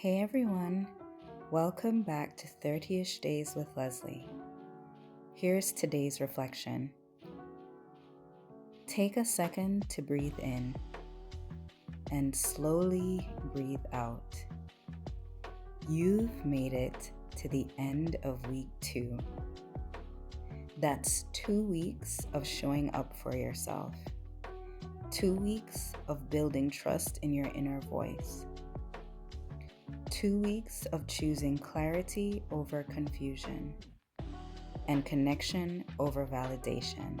Hey everyone, welcome back to 30ish Days with Leslie. Here's today's reflection. Take a second to breathe in and slowly breathe out. You've made it to the end of week 2. That's 2 weeks of showing up for yourself. 2 weeks of building trust in your inner voice. 2 weeks of choosing clarity over confusion and connection over validation.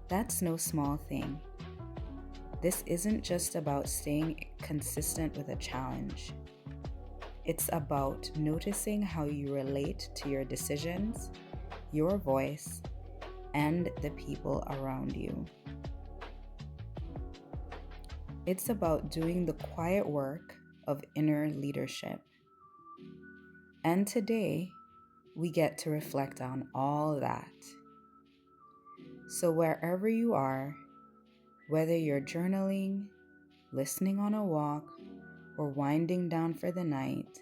That's no small thing. This isn't just about staying consistent with a challenge. It's about noticing how you relate to your decisions, your voice, and the people around you. It's about doing the quiet work of inner leadership. And today, we get to reflect on all that. So wherever you are, whether you're journaling, listening on a walk, or winding down for the night,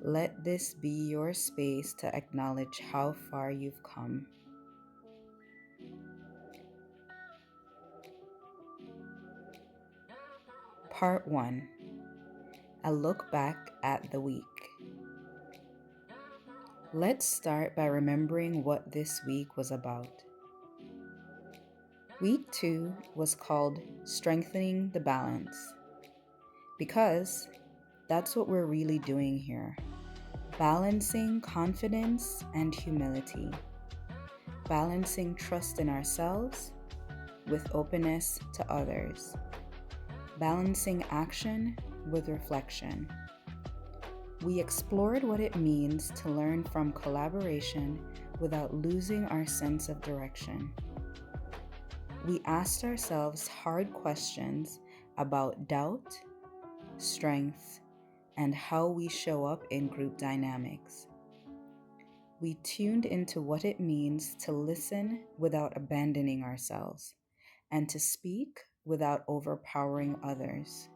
let this be your space to acknowledge how far you've come. Part 1. A look back at the week. Let's start by remembering what this week was about. Week 2 was called Strengthening the Balance, because that's what we're really doing here. Balancing confidence and humility. Balancing trust in ourselves with openness to others. Balancing action with reflection. We explored what it means to learn from collaboration without losing our sense of direction. We asked ourselves hard questions about doubt, strength, and how we show up in group dynamics. We tuned into what it means to listen without abandoning ourselves and to speak without overpowering others.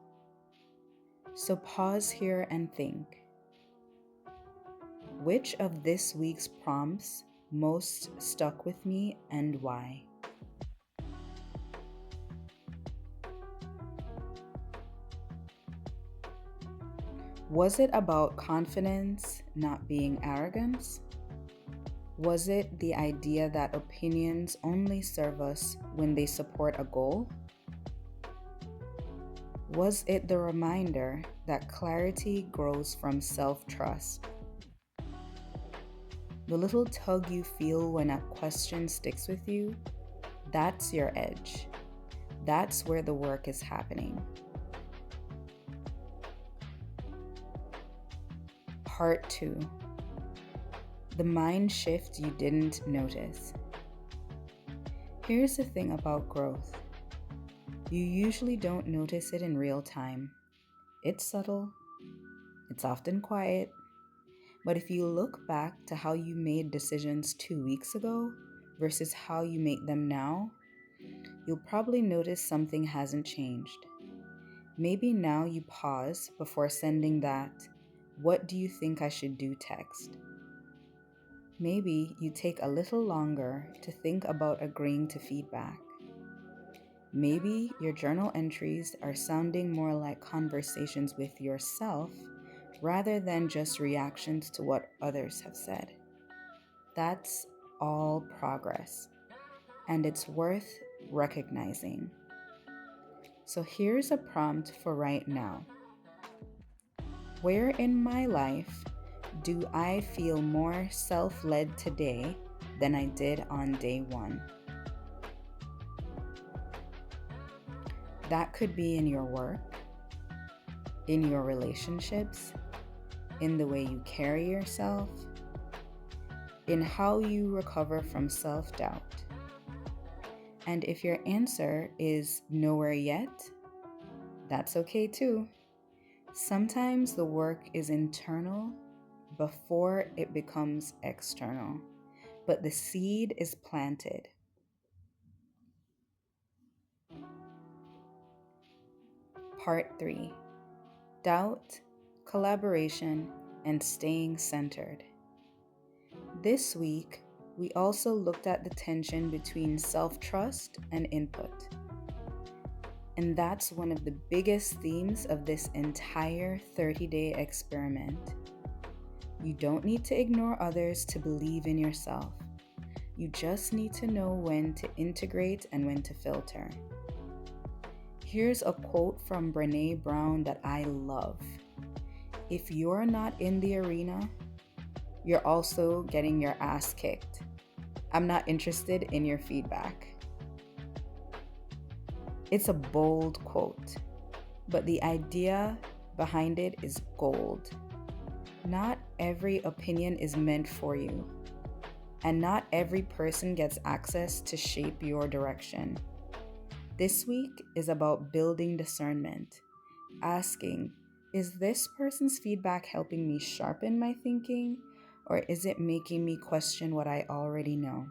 So pause here and think. Which of this week's prompts most stuck with me and why? Was it about confidence not being arrogance? Was it the idea that opinions only serve us when they support a goal? Was it the reminder that clarity grows from self-trust? The little tug you feel when a question sticks with you, that's your edge. That's where the work is happening. Part 2. The mind shift you didn't notice. Here's the thing about growth. You usually don't notice it in real time. It's subtle. It's often quiet. But if you look back to how you made decisions 2 weeks ago versus how you make them now, you'll probably notice something hasn't changed. Maybe now you pause before sending that, "What do you think I should do?" text. Maybe you take a little longer to think about agreeing to feedback. Maybe your journal entries are sounding more like conversations with yourself rather than just reactions to what others have said. That's all progress, and it's worth recognizing. So here's a prompt for right now. Where in my life do I feel more self-led today than I did on day 1? That could be in your work, in your relationships, in the way you carry yourself, in how you recover from self-doubt. And if your answer is nowhere yet, that's okay too. Sometimes the work is internal before it becomes external, but the seed is planted. Part 3. Doubt collaboration, and staying centered. This week, we also looked at the tension between self trust and input. And that's one of the biggest themes of this entire 30-day experiment. You don't need to ignore others to believe in yourself. You just need to know when to integrate and when to filter. Here's a quote from Brené Brown that I love. If you're not in the arena, you're also getting your ass kicked. I'm not interested in your feedback. It's a bold quote, but the idea behind it is gold. Not every opinion is meant for you, and not every person gets access to shape your direction. This week is about building discernment, asking, is this person's feedback helping me sharpen my thinking, or is it making me question what I already know?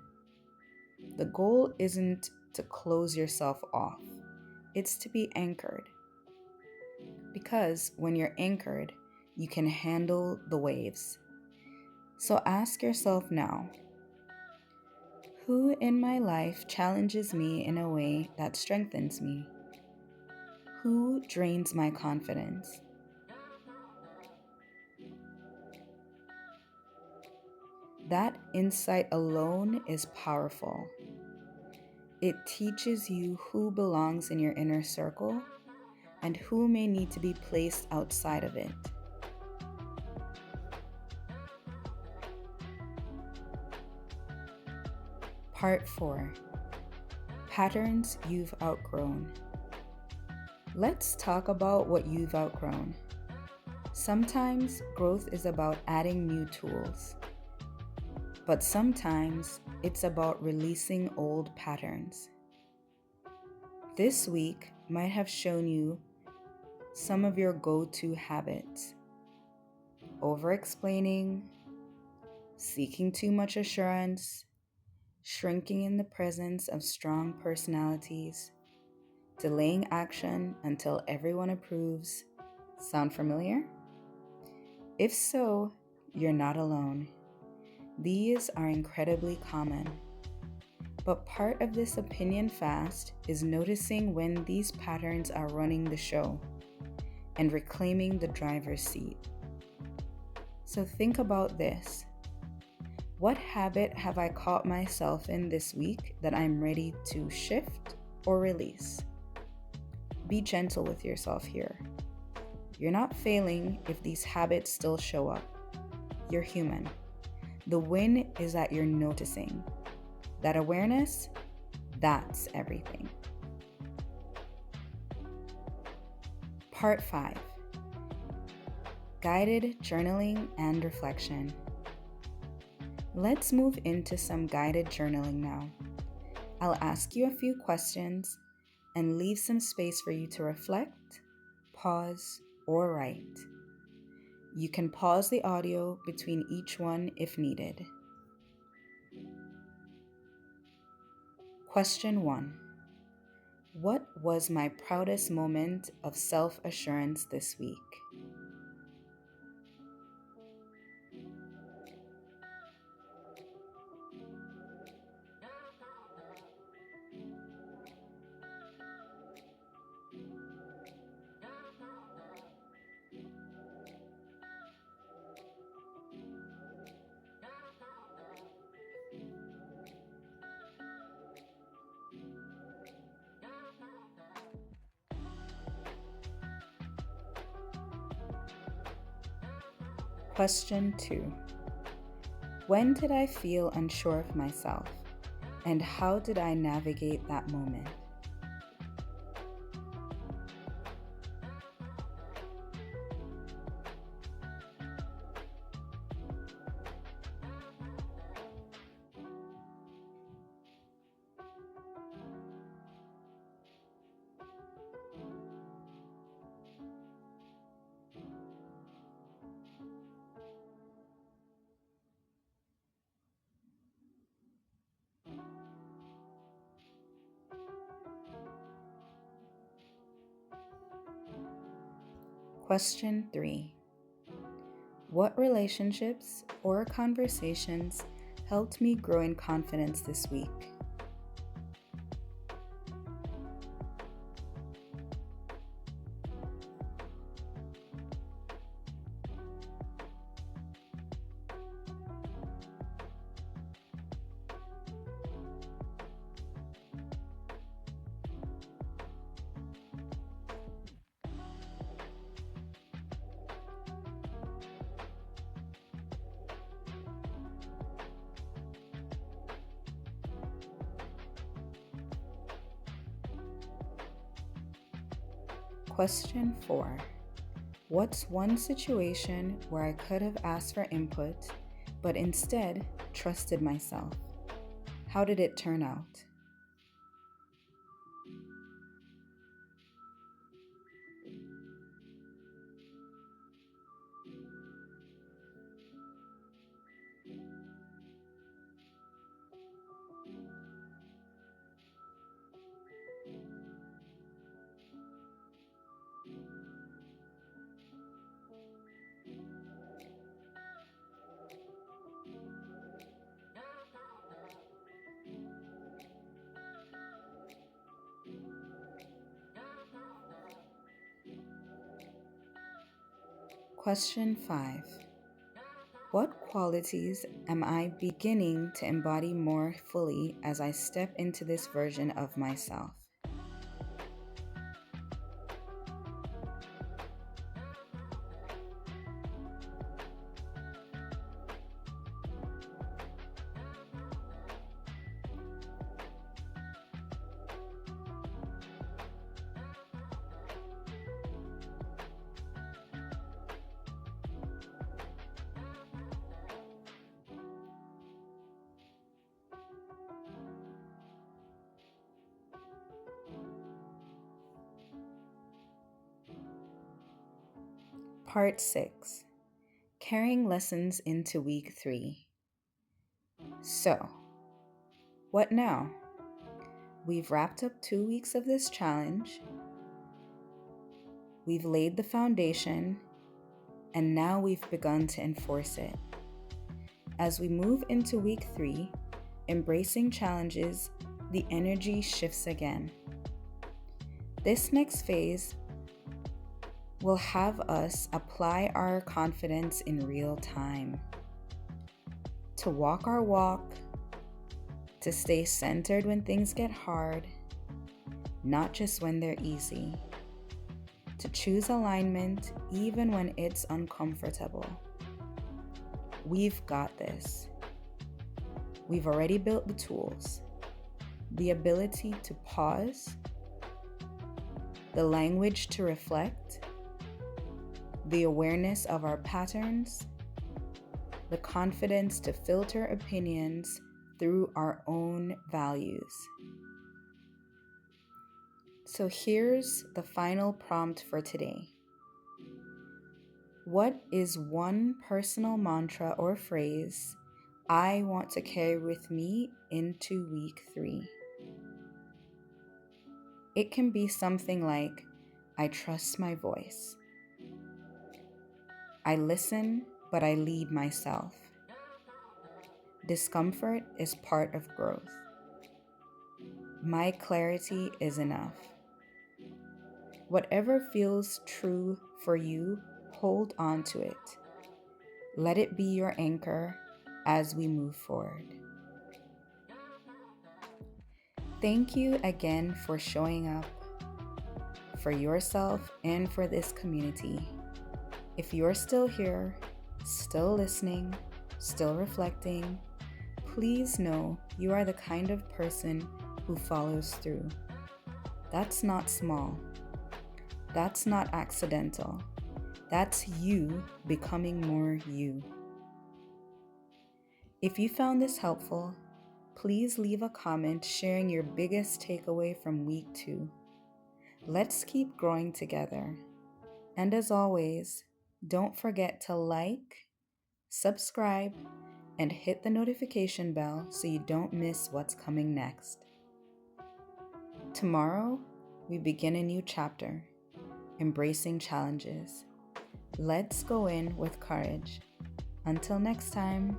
The goal isn't to close yourself off, it's to be anchored. Because when you're anchored, you can handle the waves. So ask yourself now, who in my life challenges me in a way that strengthens me? Who drains my confidence? That insight alone is powerful. It teaches you who belongs in your inner circle and who may need to be placed outside of it. Part 4. Patterns you've outgrown. Let's talk about what you've outgrown. Sometimes growth is about adding new tools, but sometimes it's about releasing old patterns. This week might have shown you some of your go-to habits: over-explaining, seeking too much assurance, shrinking in the presence of strong personalities, delaying action until everyone approves. Sound familiar? If so, you're not alone. These are incredibly common. But part of this opinion fast is noticing when these patterns are running the show and reclaiming the driver's seat. So think about this. What habit have I caught myself in this week that I'm ready to shift or release? Be gentle with yourself here. You're not failing if these habits still show up. You're human. The win is that you're noticing. That awareness, that's everything. Part 5. Guided journaling and reflection. Let's move into some guided journaling now. I'll ask you a few questions and leave some space for you to reflect, pause, or write. You can pause the audio between each one if needed. Question 1. What was my proudest moment of self-assurance this week? Question 2. When did I feel unsure of myself, and how did I navigate that moment? Question 3. What relationships or conversations helped me grow in confidence this week? Question 4. What's one situation where I could have asked for input, but instead trusted myself? How did it turn out? Question 5. What qualities am I beginning to embody more fully as I step into this version of myself? Part 6. Carrying lessons into week 3. So, what now? We've wrapped up 2 weeks of this challenge. We've laid the foundation, and now we've begun to enforce it. As we move into week 3, embracing challenges, the energy shifts again. This next phase will have us apply our confidence in real time. To walk our walk, to stay centered when things get hard, not just when they're easy. To choose alignment even when it's uncomfortable. We've got this. We've already built the tools, the ability to pause, the language to reflect, the awareness of our patterns, the confidence to filter opinions through our own values. So here's the final prompt for today. What is one personal mantra or phrase I want to carry with me into week 3? It can be something like, I trust my voice. I listen, but I lead myself. Discomfort is part of growth. My clarity is enough. Whatever feels true for you, hold on to it. Let it be your anchor as we move forward. Thank you again for showing up for yourself and for this community. If you're still here, still listening, still reflecting, please know you are the kind of person who follows through. That's not small. That's not accidental. That's you becoming more you. If you found this helpful, please leave a comment sharing your biggest takeaway from week 2. Let's keep growing together. And as always, don't forget to like, subscribe, and hit the notification bell so you don't miss what's coming next. Tomorrow, we begin a new chapter, embracing challenges. Let's go in with courage. Until next time.